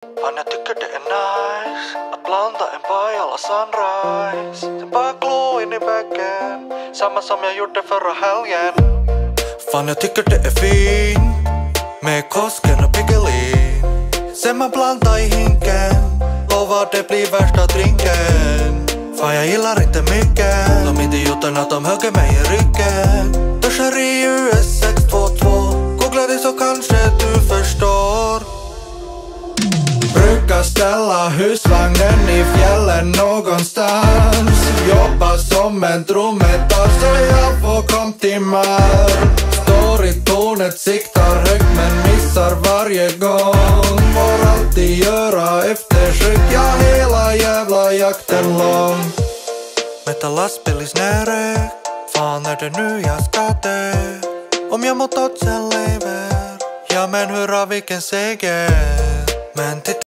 Fan jag tycker det är nice att blanda en Pajala sunrise. Sen bara glo in i väggen, samma som jag gjorde förra helgen. Fan jag tycker det är fin med Kosken och Piggelin. Sen man blandar i hinken, lovar det blir värsta drinken. Fan jag gillar inte mycket de idioterna, de hugger mig i ryggen. Duschar i US 622, googla det så kanske du förstår. Brukar ställa husvagnen i fjällen någonstans. Jobbar som en dromedar så jag får komtimär. Står i tornet, siktar högt men missar varje gång. Får alltid göra eftersök, ja hela jävla jakten lång. Mäta lastbilis nere, fan är det nu jag ska dö? Om jag mot oddsen lever, ja men hurra vilken seger. Men titta